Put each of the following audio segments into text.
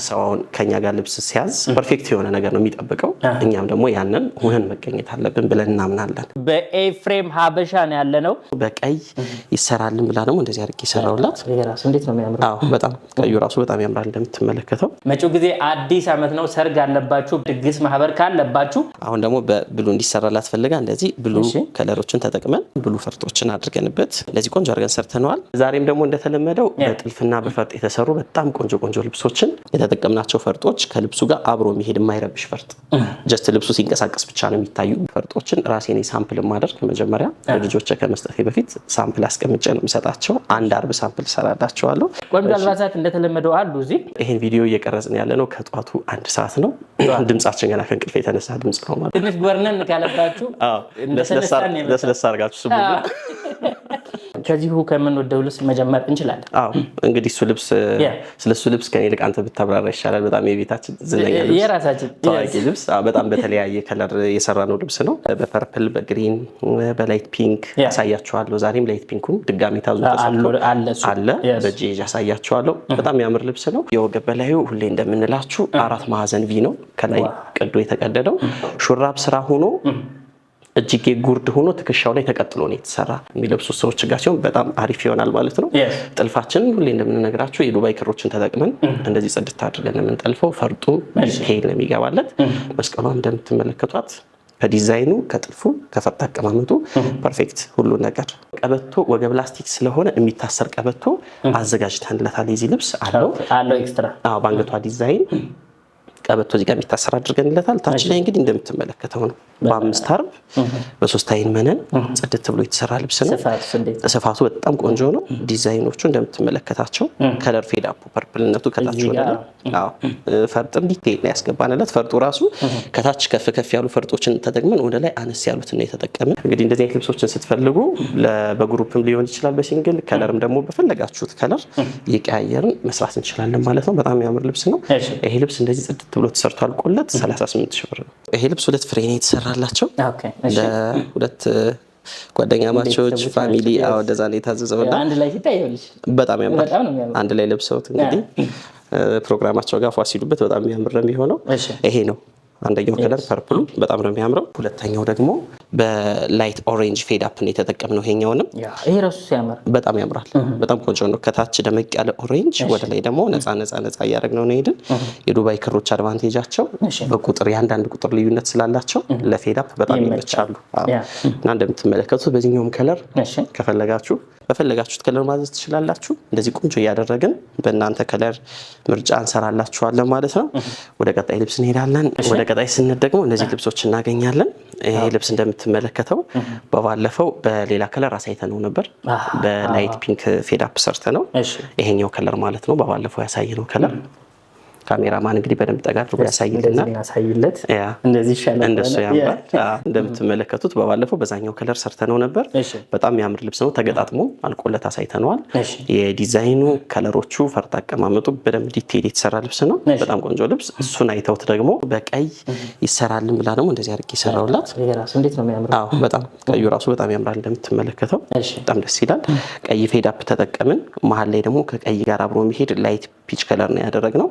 ሰውን ከኛ ጋር ልብስ ሲያዝ ፐርፌክት የሆነ ነገር ነው የሚጠብቀው እኛም ደግሞ ያንን ሆነን መገኘት አለብን ብለን እናምናለን በኤፍሬም ሀበሻ ነው ያለነው በቀይ ይሰራልን ብላ ደግሞ እንደዚህ አድርጌ ይሰራውላት የራሱ እንዴት ነው የሚያምረው አዎ በጣም ቀዩ ራሱ በጣም ያምራል እንደምትመለከተው መጪው ጊዜ አዲስ አመት ነው ሰርግ አለባችሁ ድግስ ማህበር ካለባችሁ አሁን ደግሞ በብሉ እንዲሰራላት ፈልጋ እንደዚህ ብሉ ከለሮችን ተጠቅመን ብሉ ፈርጦችን አድርገንበት እንደዚህ ቆንጆ አድርገን ሰርተናል ዛሬም ደግሞ እንደተለመደው በጥልፍና በፈርጥ የተሰሩ በጣም ቆንጆ ልብሶችን የተጠቀምናቸው ፈርጦች ከልብሱ ጋር አብሮ የሚሄድ የማይረብሽ ፈርጥ ጀስት ልብሱ ሲንቀሳቀስ ብቻ ነው የሚታዩ ፈርጦችን ራሴን ሳምፕል ማድረግ መጀመሪያ ልጆች ከመስጠቴ በፊት ሳምፕል አስቀምጬ ነው የምሰጣቸው አንድ አርብ ሳምፕል ሰራዳቸዋለሁ ቆንጆ አልባሳት እንደተለመደው አሉ እዚህ ይሄን ቪዲዮ እየቀረጽን ያለነው ከጧቱ 1 ሰዓት ነው ድምጻችን ገና ከእንቅልፍ የተነሳ ድምጽ ነው ማለት ትንሽ ጎርነን ካለባችሁ ለስለሳ አርጋችሁ ስሙ ከዚሁ ከምንወደው ልብስ መጀመር እንችላለን አዎ እንግዲህ እሱ ልብስ ስለሱ ልብስ ከኔ ልቅ አንተ ብታብራራ ይሻላል በጣም የቤታችን ዝነኛ ልብስ የራሳችን ታዋቂ ልብስ በጣም በተለያየ ከለር የሰራነው ልብስ ነው በፐርፕል በግሪን በላይት ፒንክ ያሳያችኋለሁ ዛሬም ላይት ፒንኩን ድጋሚ ታዙ አለ በጂ ያሳያችኋለሁ በጣም የሚያምር ልብስ ነው የወገብ በላዩ ሁሌ እንደምንላችሁ 4 ማዕዘን ቪ ነው ከላይ ቀዶ የተቀደደው ሹራብ ስራ ሆኖ እጅጌ ጉርድ ሆኖ ትከሻው ላይ ተቀጥሎ ነው የተሰራ የሚለብሱ ሰዎች ጋር ሲሆን በጣም አሪፍ ይሆናል ማለት ነው ጥልፋችን ሁሌ እንደምንነግራችሁ የዱባይ ክሮችን ተጠቅመን እንደዚህ ጽድት አድርገን የምንጠልፈው ፈርጡ ሄል ነው የሚገባለት መስቀሏን እንደምትመለከቷት ከዲዛይኑ ከጥልፉ ከፈርጥ አቀማመጡ ፐርፌክት ሁሉ ነገር ቀበቶ ወገብ ላስቲክ ስለሆነ የሚታሰር ቀበቶ አዘጋጅተንለታል የዚህ ልብስ አለው ኤክስትራ ባንገቷ ዲዛይን ቀበቶ እዚህ ጋር የሚታሰር አድርገንለታል ታች ላይ እንግዲህ እንደምትመለከተው ነው በ5 አርብ በ3 አይን መነን ጽድት ብሎ የተሰራ ልብስ ነው ስፋቱ በጣም ቆንጆ ነው ዲዛይኖቹ እንደምትመለከታቸው ከለር ፌድ አፕ ፐርፕልነቱ ከታች ወደ አዎ ፈርጥም ዲቴይል ላይ ያስገባንለት ፈርጡ ራሱ ከታች ከፍ ያሉ ፈርጦችን ተጠቅመን ወደ ላይ አነስ ያሉት ነው የተጠቀመን እንግዲህ እንደዚህ አይነት ልብሶችን ስትፈልጉ በግሩፕም ሊሆን ይችላል በሲንግል ከለርም ደግሞ በፈለጋችሁት ከለር ይቀያየርን መስራት እንችላለን ማለት ነው በጣም የሚያምር ልብስ ነው ይሄ ልብስ እንደዚህ ጽድት ብሎ ተሰርቶ አልቆለት 38 ሺህ ብር ነው ይሄ ልብስ ሁለት ፍሬ ነው የተሰራላቸው ለሁለት ጓደኛ ማቾች ፋሚሊ እንደዛ ነው የታዘዘውና አንድ ላይ ሲታየውልሽ በጣም ያምራል አንድ ላይ ለብሰውት እንግዲህ ፕሮግራማቸው ጋር ፏሲሉበት በጣም የሚያምር ነው የሚሆነው ይሄ ነው አንደኛው ከለር ፐርፕሉ በጣም ነው የሚያምረው ሁለተኛው ደግሞ በላይት ኦሬንጅ ፌድ አፕ ነው የተጠቀምነው ይሄኛውንም ይሄ ራሱ ሲያምር በጣም ያምራል በጣም ቆንጆ ነው ከታች ደመቅ ያለ ኦሬንጅ ወደ ላይ ደግሞ ነፃ ያደረግነው ነው ሄድን የዱባይ ክሮች አድቫንቴጃቸው በቁጥር ያንዳንድ ቁጥር ልዩነት ስላላቸው ለፌድ አፕ በጣም ይመቻሉ እና እንደምትመለከቱት በዚህኛውም ከለር ከፈለጋችሁ በፈለጋችሁት ከለር ማዘዝ ትችላላችሁ እንደዚህ ቆንጆ ያደረግን በእናንተ ከለር ምርጫ እንሰራላችኋለን ማለት ነው ወደ ቀጣይ ልብስ እንሄዳለን ወደ ቀጣይ ስንሄድ ደግሞ እነዚህ ልብሶች እናገኛለን ይሄ ልብስ እንደምትመለከተው በባለፈው በሌላ ከለር አሳይተነው ነበር በላይት ፒንክ ፌድ አፕ ሰርተነው ይሄኛው ከለር ማለት ነው በባለፈው ያሳየነው ከለር ካሜራማን እንግዲህ በደንብ ጠጋ አድርጎ ያሳይለት እንደዚህ ይሻላል እንደሱ ያምራል እንደምትመለከቱት በባለፈው በዛኛው ከለር ሰርተነው ነበር በጣም የሚያምር ልብስ ነው ተገጣጥሞ አልቆለት አሳይተነዋል የዲዛይኑ ከለሮቹ ፈርጥ አቀማመጡ በደንብ ዲቴይል የተሰራ ልብስ ነው በጣም ቆንጆ ልብስ እሱን አይተውት ደግሞ በቀይ ይሰራልን ብላ ደግሞ እንደዚህ አድርጌ ይሰራውላት የራሱ እንዴት ነው የሚያምረው በጣም ቀዩ ራሱ በጣም ያምራል እንደምትመለከተው በጣም ደስ ይላል ቀይ ፌድ አፕ ተጠቀምን መሃል ላይ ደግሞ ከቀይ ጋር አብሮ የሚሄድ ላይት ፒች ከለር ነው ያደረግነው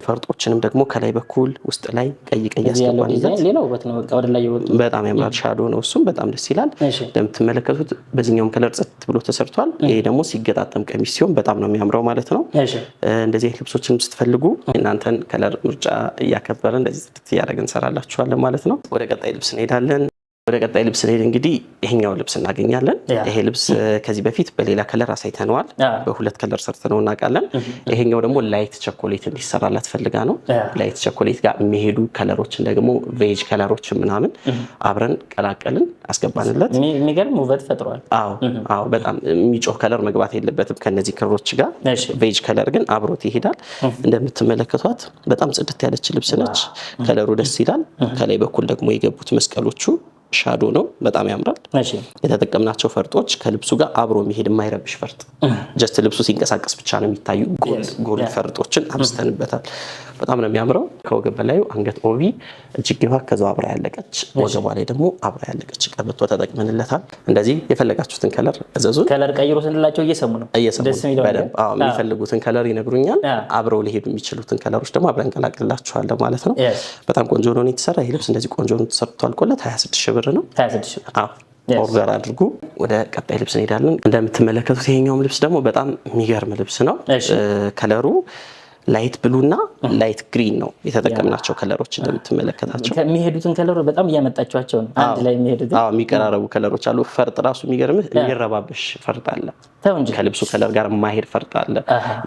ፈርጦችንም ደግሞ ከላይ በኩል ውስጥ ላይ ቀይ ያስገባንበት ሌላው ውበት ነው በቃ ወደ ላይ ይወጣ በጣም ያምራል ሻዶ ነው እሱም በጣም ደስ ይላል እንደምትመለከቱት በዚህኛው ከለር ጽድት ብሎ ተሰርቷል ይሄ ደግሞ ሲገጣጠም ቀሚስ ሲሆን በጣም ነው የሚያምረው ማለት ነው እንደዚህ ልብሶችን ስትፈልጉ እናንተን ከለር ምርጫ እያከበረን እንደዚህ ጽድት ያደረግን እንሰራላችኋለን ማለት ነው ወደ ቀጣይ ልብስ እንሄዳለን ወደ ቀጣይ ልብስ ላይ እንግዲህ ይሄኛው ልብስ እናገኛለን ይሄ ልብስ ከዚህ በፊት በሌላ ከለር አሳይተነዋል በሁለት ከለር ሰርተነው እናቃለን ይሄኛው ደግሞ ላይት ቸኮሌት እንዲሰራላት ፈልጋ ነው ላይት ቸኮሌት ጋር የሚሄዱ ከለሮችን ደግሞ ቬጅ ከለሮች ምናምን አብረን ቀላቀልን አስገባንለት የሚገርም ውበት ፈጥሯል አዎ በጣም የሚጮህ ከለር መግባት የለበትም ከነዚህ ከለሮች ጋር ቬጅ ከለር ግን አብሮት ይሄዳል እንደምትመለከቷት በጣም ጽድት ያለች ልብስ ነች ከለሩ ደስ ይላል ከላይ በኩል ደግሞ የገቡት መስቀሎቹ ሻዶ ነው በጣም ያምራል የተጠቀምናቸው ፈርጦች ከልብሱ ጋር አብሮ የሚሄድ የማይረብሽ ፈርጥ ጀስት ልብሱ ሲንቀሳቀስ ብቻ ነው የሚታዩ ጎልድ ፈርጦችን አብስተንበታል በጣም ነው የሚያምረው። ከወገብ በላይ አንገት ኦቪ እጅጌዋ ከዛው አብራ ያለቀች ወገቧ ላይ ደግሞ አብራ ያለቀች ቀበቶ ተጠቅመንለታል። እንደዚህ የፈለጋችሁትን ከለር እዘዙን። ከለር ቀይሮ ስንላቸው እየሰሙ ነው ደስ የሚለው በደንብ የሚፈልጉትን ከለር ይነግሩኛል። አብረው ሊሄዱ የሚችሉትን ከለሮች ደግሞ አብረን እንቀላቅልላችኋለን ማለት ነው። በጣም ቆንጆ ነው የተሰራ ይህ ልብስ። እንደዚህ ቆንጆ ነው ተሰርቶ አልቆለት 26 ሺህ ብር ነው። 26 ሺህ ብር ኦርደር አድርጉ። ወደ ቀጣይ ልብስ እንሄዳለን። እንደምትመለከቱት ይሄኛውም ልብስ ደግሞ በጣም የሚገርም ልብስ ነው። ከለሩ ላይት ብሉ እና ላይት ግሪን ነው የተጠቀምናቸው ከለሮች። እንደምትመለከታቸው የሚሄዱትን ከለሮች በጣም እያመጣችኋቸው ነው አንድ ላይ የሚሄዱት። የሚቀራረቡ ከለሮች አሉ። ፈርጥ ራሱ የሚገርምህ የሚረባበሽ ፈርጥ አለ፣ ከልብሱ ከለር ጋር የማይሄድ ፈርጥ አለ።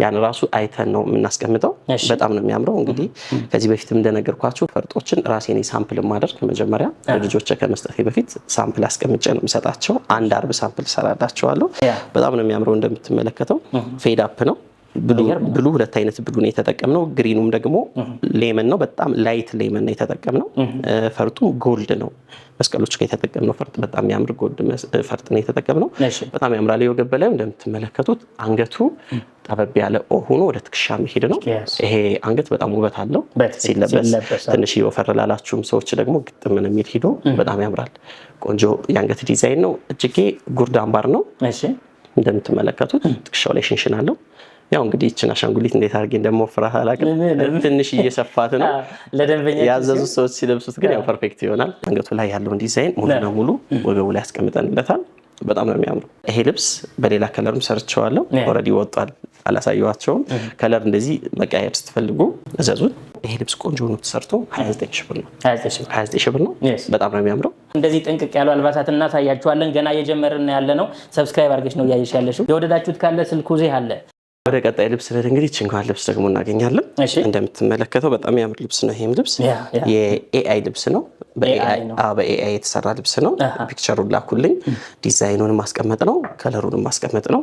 ያን ራሱ አይተን ነው የምናስቀምጠው። በጣም ነው የሚያምረው። እንግዲህ ከዚህ በፊትም እንደነገርኳችሁ ፈርጦችን ራሴ ነኝ ሳምፕል ማድረግ። መጀመሪያ ልጆቼ ከመስጠቴ በፊት ሳምፕል አስቀምጬ ነው የምሰጣቸው። አንድ አርብ ሳምፕል ሰራላቸዋለሁ። በጣም ነው የሚያምረው። እንደምትመለከተው ፌድ አፕ ነው። ብሉ ሁለት አይነት ብሉ ነው የተጠቀምነው። ግሪኑም ደግሞ ሌመን ነው። በጣም ላይት ሌመን ነው የተጠቀምነው። ፈርጡም ጎልድ ነው። መስቀሎች ጋር የተጠቀምነው ፈርጥ በጣም የሚያምር ጎልድ ፈርጥ ነው የተጠቀምነው። በጣም ያምራል። የወገብ በላይ እንደምትመለከቱት አንገቱ ጠበብ ያለ ሆኖ ወደ ትከሻ የሚሄድ ነው። ይሄ አንገት በጣም ውበት አለው ሲለበስ። ትንሽ ወፈር ላላችሁም ሰዎች ደግሞ ግጥም ነው የሚል ሂዶ በጣም ያምራል። ቆንጆ የአንገት ዲዛይን ነው። እጅጌ ጉርድ አምባር ነው እንደምትመለከቱት። ትከሻው ላይ ሽንሽን አለው። ያው እንግዲህ እቺን አሻንጉሊት እንዴት አድርጌ እንደምወፍራት አላውቅም። ትንሽ እየሰፋት ነው። ለደንበኛ ያዘዙት ሰዎች ሲለብሱት ግን ያው ፐርፌክት ይሆናል። አንገቱ ላይ ያለውን ዲዛይን ሙሉ ለሙሉ ወገቡ ላይ ያስቀምጠንለታል። በጣም ነው የሚያምረው። ይሄ ልብስ በሌላ ከለርም ሰርቼዋለሁ። ኦልሬዲ ወጣል፣ አላሳየኋቸውም። ከለር እንደዚህ መቀየር ስትፈልጉ እዘዙን። ይሄ ልብስ ቆንጆ ሆኖ ተሰርቶ 29 ሺህ ብር ነው። 29 ሺህ ብር ነው። በጣም ነው የሚያምረው። እንደዚህ ጥንቅቅ ያሉ አልባሳት እናሳያችኋለን። ገና እየጀመርን ያለ ነው። ሰብስክራይብ አድርገሽ ነው እያየሽ ያለሽው። የወደዳችሁት ካለ ስልኩ እዚህ አለ። ወደ ቀጣይ ልብስ ላይ እንግዲህ ችንጓን ልብስ ደግሞ እናገኛለን። እንደምትመለከተው በጣም የሚያምር ልብስ ነው። ይሄም ልብስ የኤአይ ልብስ ነው። በኤአይ የተሰራ ልብስ ነው። ፒክቸሩን ላኩልኝ። ዲዛይኑን ማስቀመጥ ነው፣ ከለሩን ማስቀመጥ ነው።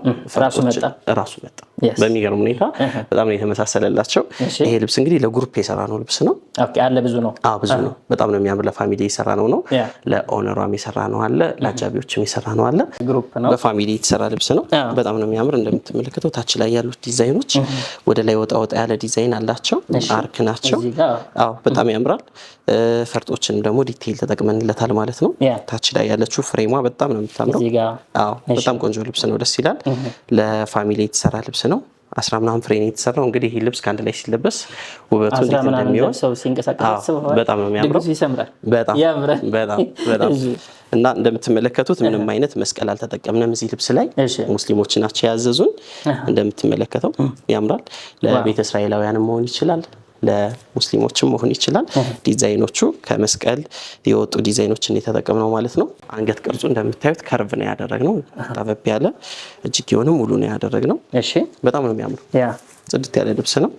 ራሱ መጣ በሚገርም ሁኔታ በጣም ነው የተመሳሰለላቸው። ይሄ ልብስ እንግዲህ ለግሩፕ የሰራ ነው ልብስ ነው። አለ ብዙ ነው። ብዙ ነው። በጣም ነው የሚያምር። ለፋሚሊ የሰራ ነው። ለኦነሯም የሰራ ነው አለ፣ ለአጃቢዎችም የሰራ ነው አለ። በፋሚሊ የተሰራ ልብስ ነው። በጣም ነው የሚያምር። እንደምትመለከተው ታች ላይ ያሉት ዲዛይኖች ወደ ላይ ወጣ ወጣ ያለ ዲዛይን አላቸው። አርክ ናቸው። በጣም ያምራል። ፈርጦችንም ደግሞ ዲቴይል ተጠቅመንለታል ማለት ነው። ታች ላይ ያለችው ፍሬሟ በጣም ነው የምታምረው። በጣም ቆንጆ ልብስ ነው። ደስ ይላል። ለፋሚሊ የተሰራ ልብስ ነው። 10 ምናምን ፍሬ ነው የተሰራው። እንግዲህ ይህ ልብስ ከአንድ ላይ ሲለበስ ውበቱ እንዴት እንደሚሆን በጣም ነው የሚያምረው። በጣም እና እንደምትመለከቱት ምንም አይነት መስቀል አልተጠቀምንም እዚህ ልብስ ላይ። ሙስሊሞች ናቸው ያዘዙን። እንደምትመለከተው ያምራል። ለቤተ እስራኤላውያንም መሆን ይችላል፣ ለሙስሊሞችም መሆን ይችላል። ዲዛይኖቹ ከመስቀል የወጡ ዲዛይኖችን የተጠቀምነው ማለት ነው። አንገት ቅርጹ እንደምታዩት ከርቭ ነው ያደረግነው። ጠበብ ያለ እጅጌውንም ሙሉ ነው ያደረግነው። በጣም ነው የሚያምረው። ጽድት ያለ ልብስ ነው።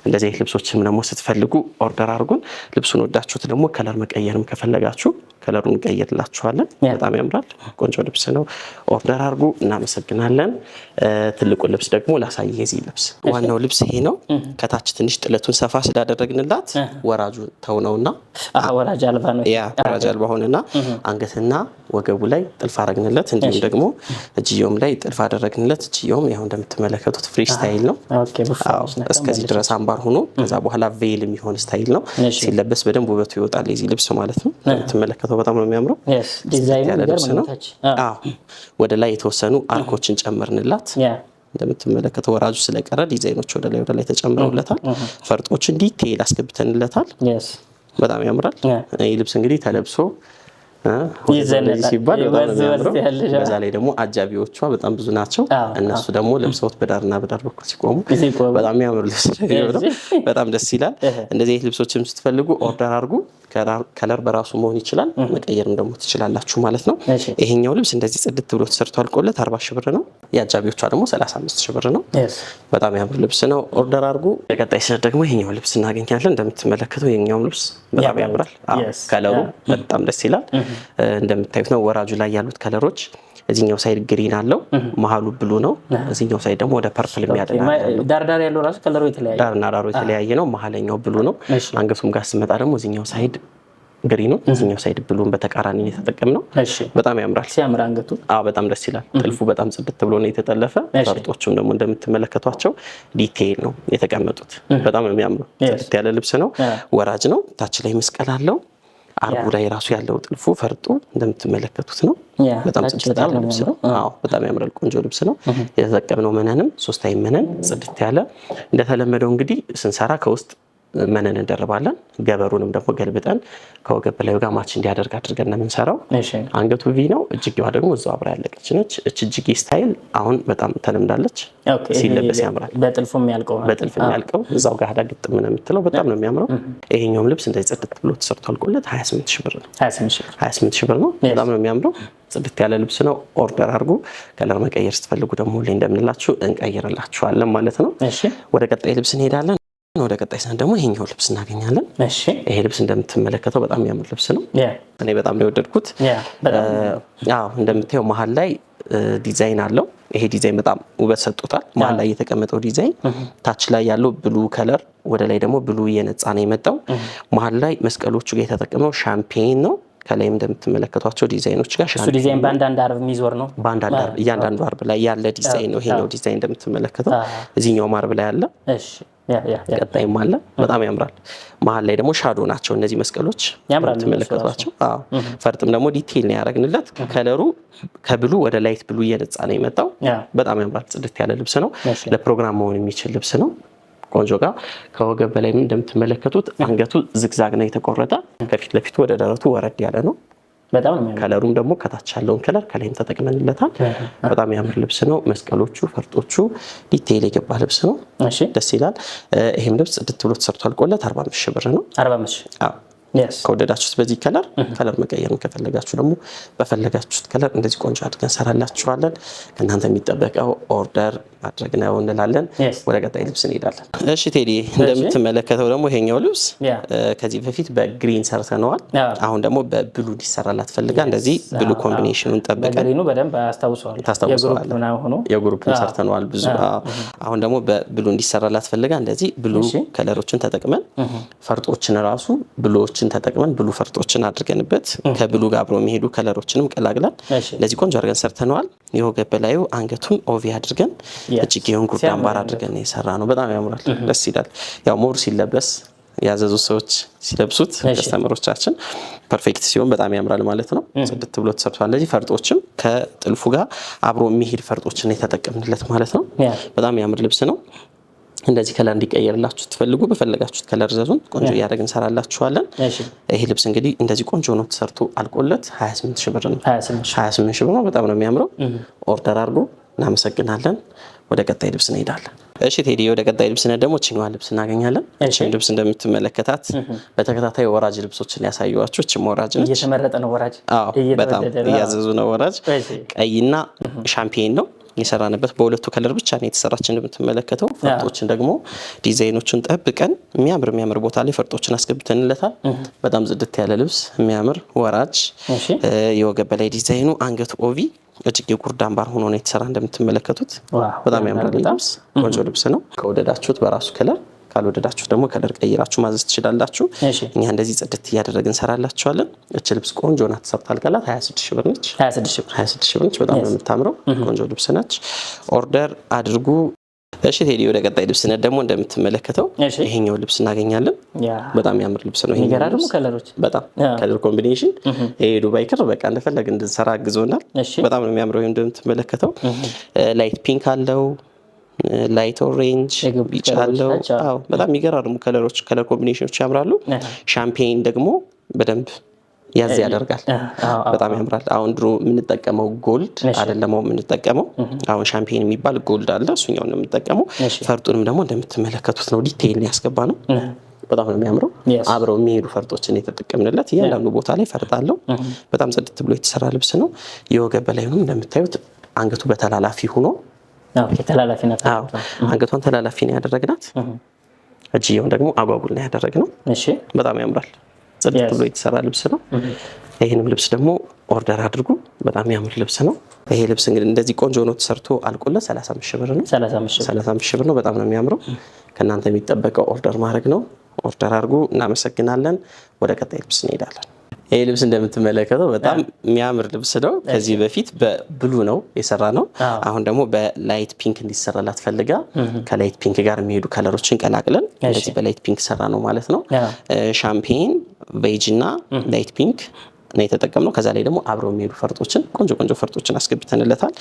እንደዚህ ልብሶችም ደግሞ ስትፈልጉ ኦርደር አድርጉን። ልብሱን ወዳችሁት ደግሞ ከለር መቀየርም ከፈለጋችሁ ከለሩን እንቀይርላችኋለን። በጣም ያምራል። ቆንጆ ልብስ ነው። ኦርደር አድርጉ። እናመሰግናለን። ትልቁ ልብስ ደግሞ ላሳይ። የዚህ ልብስ ዋናው ልብስ ይሄ ነው። ከታች ትንሽ ጥለቱን ሰፋ ስላደረግንላት ወራጁ ተውነውና ወራጅ አልባ ነው። ወራጅ አልባ ሆነና አንገትና ወገቡ ላይ ጥልፍ አደረግንለት። እንዲሁም ደግሞ እጅየውም ላይ ጥልፍ አደረግንለት። እጅየውም ያው እንደምትመለከቱት ፍሪ ስታይል ነው። እስከዚህ ድረስ አምባር ሆኖ ከዛ በኋላ ቬል የሚሆን ስታይል ነው። ሲለበስ በደንብ ውበቱ ይወጣል የዚህ ልብስ ማለት ነው። እንደምትመለከተው በጣም ነው የሚያምረው። ያለ ልብስ ነው። ወደ ላይ የተወሰኑ አርኮችን ጨመርንላት። እንደምትመለከተው ወራጁ ስለቀረ ዲዛይኖች ወደ ላይ ተጨምረውለታል። ፈርጦችን ዲቴይል አስገብተንለታል። በጣም ያምራል። ይህ ልብስ እንግዲህ ተለብሶ ሲባል በዛ ላይ ደግሞ አጃቢዎቿ በጣም ብዙ ናቸው። እነሱ ደግሞ ለብሰውት በዳርና በዳር በኩል ሲቆሙ በጣም የሚያምር ልብስ ነው። በጣም ደስ ይላል። እንደዚህ አይነት ልብሶችም ስትፈልጉ ኦርደር አድርጉ። ከለር በራሱ መሆን ይችላል፣ መቀየርም ደግሞ ትችላላችሁ ማለት ነው። ይሄኛው ልብስ እንደዚህ ጽድት ብሎ ተሰርቶ አልቆለት 40 ሺህ ብር ነው። የአጃቢዎቿ ደግሞ 35 ሺህ ብር ነው። በጣም ያምር ልብስ ነው። ኦርደር አድርጉ። በቀጣይ ስር ደግሞ ይሄኛው ልብስ እናገኛለን። እንደምትመለከተው ይሄኛው ልብስ በጣም ያምራል። ከለሩ በጣም ደስ ይላል። እንደምታዩት ነው። ወራጁ ላይ ያሉት ከለሮች እዚህኛው ሳይድ ግሪን አለው፣ መሀሉ ብሉ ነው። እዚህኛው ሳይድ ደግሞ ወደ ፐርፕል የሚያደላ ዳር ያለው ራሱ ከለሩ የተለያየ ዳርና ዳሩ የተለያየ ነው። መሀለኛው ብሉ ነው። አንገቱም ጋር ስመጣ ደግሞ እዚህኛው ሳይድ ግሪኑ እዚህኛው ሳይድ ብሉን በተቃራኒ ነው የተጠቀምነው። በጣም ያምራል። ሲያምር አንገቱ በጣም ደስ ይላል። ጥልፉ በጣም ጽድት ብሎ ነው የተጠለፈ። ፈርጦቹም ደግሞ እንደምትመለከቷቸው ዲቴይል ነው የተቀመጡት። በጣም ነው የሚያምረው። ጽድት ያለ ልብስ ነው። ወራጅ ነው። ታች ላይ መስቀል አለው። አርቡ ላይ ራሱ ያለው ጥልፉ ፈርጡ እንደምትመለከቱት ነው። በጣም ጽድት ያለ ልብስ ነው። በጣም ያምራል። ቆንጆ ልብስ ነው። የተጠቀምነው መነንም 3 አይን መነን ጽድት ያለ። እንደተለመደው እንግዲህ ስንሰራ ከውስጥ መነን እንደርባለን። ገበሩንም ደግሞ ገልብጠን ከወገብ በላይ ጋር ማች እንዲያደርግ አድርገን ነው የምንሰራው። አንገቱ ቪ ነው። እጅጌዋ ደግሞ እዛው አብራ ያለቀች ነች። እጅጌ ስታይል አሁን በጣም ተለምዳለች። ሲለበስ ያምራል። በጥልፍ የሚያልቀው እዛው ጋር ሀዳ ግጥም ነው የምትለው። በጣም ነው የሚያምረው። ይሄኛውም ልብስ እንደዚህ ጽድት ብሎ ተሰርቶ አልቆለት 28 ሺህ ብር ነው። 28 ሺህ ብር ነው። በጣም ነው የሚያምረው። ጽድት ያለ ልብስ ነው። ኦርደር አድርጉ። ከለር መቀየር ስትፈልጉ ደግሞ ሁሌ እንደምንላችሁ እንቀይርላችኋለን ማለት ነው። ወደ ቀጣይ ልብስ እንሄዳለን። ወደ ቀጣይ ሰን ደግሞ ይሄኛው ልብስ እናገኛለን። ይሄ ልብስ እንደምትመለከተው በጣም የሚያምር ልብስ ነው። እኔ በጣም ነው የወደድኩት። እንደምታየው መሀል ላይ ዲዛይን አለው። ይሄ ዲዛይን በጣም ውበት ሰጥቶታል። መሀል ላይ የተቀመጠው ዲዛይን ታች ላይ ያለው ብሉ ከለር፣ ወደ ላይ ደግሞ ብሉ እየነጻ ነው የመጣው። መሀል ላይ መስቀሎቹ ጋር የተጠቀመው ሻምፔን ነው። ከላይም እንደምትመለከቷቸው ዲዛይኖች ጋር እሱ ዲዛይን በአንዳንድ አርብ የሚዞር ነው። በአንዳንድ አርብ እያንዳንዱ አርብ ላይ ያለ ዲዛይን ነው። ይሄኛው ዲዛይን እንደምትመለከተው እዚህኛው አርብ ላይ አለ። ቀጣይም አለ። በጣም ያምራል። መሀል ላይ ደግሞ ሻዶ ናቸው እነዚህ መስቀሎች የምትመለከቷቸው። ፈርጥም ደግሞ ዲቴይል ነው ያደረግንለት። ከለሩ ከብሉ ወደ ላይት ብሉ እየነጻ ነው የመጣው። በጣም ያምራል። ጽድት ያለ ልብስ ነው። ለፕሮግራም መሆን የሚችል ልብስ ነው። ቆንጆ ጋር ከወገብ በላይ እንደምትመለከቱት አንገቱ ዝግዛግ ነው የተቆረጠ። ከፊት ለፊቱ ወደ ደረቱ ወረድ ያለ ነው። በጣም ነው። ከለሩም ደግሞ ከታች ያለውን ከለር ከላይም ተጠቅመንለታል። በጣም ያምር ልብስ ነው። መስቀሎቹ፣ ፈርጦቹ ዲቴይል የገባ ልብስ ነው። ደስ ይላል። ይሄም ልብስ ጽድት ብሎ ተሰርቶ አልቆለት 45 ሺህ ብር ነው። 45 ሺህ። ከወደዳችሁት በዚህ ከለር መቀየር ከፈለጋችሁ ደግሞ በፈለጋችሁት ከለር እንደዚህ ቆንጆ አድርገን ሰራላችኋለን። ከእናንተ የሚጠበቀው ኦርደር ማድረግ ነው እንላለን። ወደ ቀጣይ ልብስ እንሄዳለን። እሺ ቴዲ፣ እንደምትመለከተው ደግሞ ይሄኛው ልብስ ከዚህ በፊት በግሪን ሰርተነዋል። አሁን ደግሞ በብሉ እንዲሰራላት ፈልጋ እንደዚህ ብሉ ኮምቢኔሽኑን ጠብቀን ግሪኑ በደንብ ታስታውሰዋለህ። የግሩፕን ሰርተነዋል ብዙ። አሁን ደግሞ በብሉ እንዲሰራላት ፈልጋ እንደዚህ ብሉ ከለሮችን ተጠቅመን ፈርጦችን ራሱ ብሉዎችን ተጠቅመን ብሉ ፈርጦችን አድርገንበት ከብሉ ጋር አብረው የሚሄዱ ከለሮችንም ቀላቅለን ለዚህ ቆንጆ አድርገን ሰርተነዋል። የወገብ በላዩ አንገቱን ኦቪ አድርገን እጅጌውን ጉርድ አምባር አድርገን የሰራ ነው። በጣም ያምራል። ደስ ይላል። ያው ሞር ሲለበስ ያዘዙ ሰዎች ሲለብሱት ከስተመሮቻችን ፐርፌክት ሲሆን በጣም ያምራል ማለት ነው። ጽድት ብሎ ተሰርቷል። ለዚህ ፈርጦችም ከጥልፉ ጋር አብሮ የሚሄድ ፈርጦችን የተጠቀምንለት ማለት ነው። በጣም ያምር ልብስ ነው። እንደዚህ ከለር እንዲቀየርላችሁ ትፈልጉ በፈለጋችሁት ከለር ዘዙን። ቆንጆ እያደረግን እንሰራላችኋለን። ይሄ ልብስ እንግዲህ እንደዚህ ቆንጆ ነው ተሰርቶ አልቆለት 28 ሺህ ብር ነው። 28 ሺህ ብር ነው። በጣም ነው የሚያምረው። ኦርደር አድርጎ እናመሰግናለን። ወደ ቀጣይ ልብስ እንሄዳለን። እሺ ቴዲ፣ ወደ ቀጣይ ልብስ ደግሞ እችኛዋን ልብስ እናገኛለን። እቺን ልብስ እንደምትመለከታት በተከታታይ ወራጅ ልብሶችን ያሳዩዋችሁ። እቺም ወራጅ ነች። እየተመረጠ ነው ወራጅ። በጣም እያዘዙ ነው ወራጅ። ቀይና ሻምፔን ነው የሰራንበት። በሁለቱ ከለር ብቻ ነው የተሰራች። እንደምትመለከተው ፈርጦችን ደግሞ ዲዛይኖችን ጠብቀን የሚያምር ቦታ ላይ ፈርጦችን አስገብተንለታል። በጣም ጽድት ያለ ልብስ፣ የሚያምር ወራጅ፣ የወገብ በላይ ዲዛይኑ፣ አንገቱ ኦቪ፣ እጅጌ ጉርድ አምባር ሆኖ ነው የተሰራ። እንደምትመለከቱት በጣም ያምራል ልብስ። ቆንጆ ልብስ ነው። ከወደዳችሁት በራሱ ከለር፣ ካልወደዳችሁ ደግሞ ከለር ቀይራችሁ ማዘዝ ትችላላችሁ። እኛ እንደዚህ ጽድት እያደረግን እንሰራላችኋለን። እቺ ልብስ ቆንጆ ናት። ተሰርታ አልቃላት 26 ሺህ ብር ነች። 26 ሺህ ብር ነች። በጣም ነው የምታምረው። ቆንጆ ልብስ ነች። ኦርደር አድርጉ። እሺ ቴዲ፣ ወደ ቀጣይ ልብስ ደግሞ እንደምትመለከተው ይሄኛው ልብስ እናገኛለን። በጣም ያምር ልብስ ነው። ይሄኛው ደግሞ ከለሮች በጣም ከለር ኮምቢኔሽን ይሄ ዱባይ ክር በቃ እንደፈለግን እንድንሰራ አግዞናል። በጣም ነው የሚያምረው። እንደምትመለከተው ላይት ፒንክ አለው፣ ላይት ኦሬንጅ ቢጫ አለው። በጣም የሚገራርሙ ከለሮች፣ ከለር ኮምቢኔሽኖች ያምራሉ። ሻምፔን ደግሞ በደንብ ያዝ ያደርጋል። በጣም ያምራል። አሁን ድሮ የምንጠቀመው ጎልድ አይደለም የምንጠቀመው። አሁን ሻምፔን የሚባል ጎልድ አለ፣ እሱኛው ነው የምንጠቀመው። ፈርጡንም ደግሞ እንደምትመለከቱት ነው ዲቴይል ያስገባ ነው። በጣም ነው የሚያምረው። አብረው የሚሄዱ ፈርጦችን የተጠቀምንለት። እያንዳንዱ ቦታ ላይ ፈርጥ አለው። በጣም ጽድት ብሎ የተሰራ ልብስ ነው። የወገብ በላዩንም እንደምታዩት አንገቱ በተላላፊ ሆኖ አንገቷን ተላላፊ ነው ያደረግናት። እጅየውን ደግሞ አጓጉል ነው ያደረግነው። በጣም ያምራል። ጽድት ብሎ የተሰራ ልብስ ነው። ይህንም ልብስ ደግሞ ኦርደር አድርጉ። በጣም ያምር ልብስ ነው። ይሄ ልብስ እንግዲህ እንደዚህ ቆንጆ ነው ተሰርቶ አልቆለት 35 ሺህ ብር ነው። 35 ሺህ ብር ነው። በጣም ነው የሚያምረው። ከእናንተ የሚጠበቀው ኦርደር ማድረግ ነው። ኦርደር አድርጉ። እናመሰግናለን። ወደ ቀጣይ ልብስ እንሄዳለን። ይሄ ልብስ እንደምትመለከተው በጣም የሚያምር ልብስ ነው። ከዚህ በፊት በብሉ ነው የሰራ ነው። አሁን ደግሞ በላይት ፒንክ እንዲሰራላት ፈልጋ ከላይት ፒንክ ጋር የሚሄዱ ከለሮችን ቀላቅለን እንደዚህ በላይት ፒንክ ሰራ ነው ማለት ነው። ሻምፔን፣ ቤጅ እና ላይት ፒንክ ነው የተጠቀምነው። ከዛ ላይ ደግሞ አብረው የሚሄዱ ፈርጦችን ቆንጆ ቆንጆ ፈርጦችን አስገብተንለታል።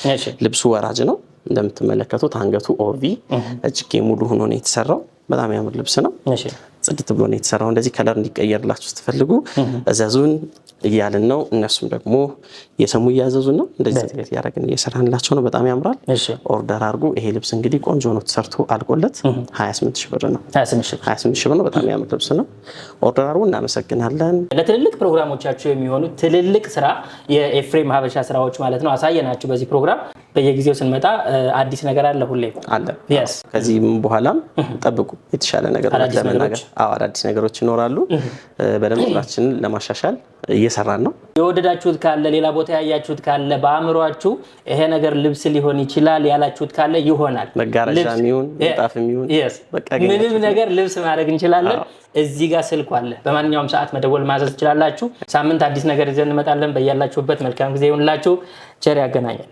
ልብሱ ወራጅ ነው እንደምትመለከቱት። አንገቱ ኦቪ፣ እጅጌ ሙሉ ሆኖ ነው የተሰራው። በጣም ያምር ልብስ ነው። ጽድት ብሎ ነው የተሰራው። እንደዚህ ከለር እንዲቀየርላችሁ ስትፈልጉ እዘዙን እያልን ነው። እነሱም ደግሞ የሰሙ እያዘዙን ነው። እንደዚህ ጽድት ያደረግን እየሰራንላቸው ነው። በጣም ያምራል። ኦርደር አድርጉ። ይሄ ልብስ እንግዲህ ቆንጆ ነው ተሰርቶ አልቆለት 28 ሺህ ብር ነው። 28 ሺህ ብር ነው። በጣም ያምር ልብስ ነው። ኦርደር አድርጉ። እናመሰግናለን። ለትልልቅ ፕሮግራሞቻችሁ የሚሆኑ ትልልቅ ስራ የኤፍሬም ሀበሻ ስራዎች ማለት ነው አሳየናችሁ በዚህ ፕሮግራም። በየጊዜው ስንመጣ አዲስ ነገር አለ፣ ሁሌ አለ። ከዚህም በኋላም ጠብቁ የተሻለ ነገር ለመናገር። አዳዲስ ነገሮች ይኖራሉ። በደንብ ስራችንን ለማሻሻል እየሰራን ነው። የወደዳችሁት ካለ ሌላ ቦታ ያያችሁት ካለ በአእምሯችሁ ይሄ ነገር ልብስ ሊሆን ይችላል ያላችሁት ካለ ይሆናል። መጋረጃም ይሁን ምንጣፍም ይሁን ምንም ነገር ልብስ ማድረግ እንችላለን። እዚህ ጋር ስልኩ አለ። በማንኛውም ሰዓት መደወል ማዘዝ ትችላላችሁ። ሳምንት አዲስ ነገር ይዘን እንመጣለን። በያላችሁበት መልካም ጊዜ ይሁንላችሁ። ቸር ያገናኛል።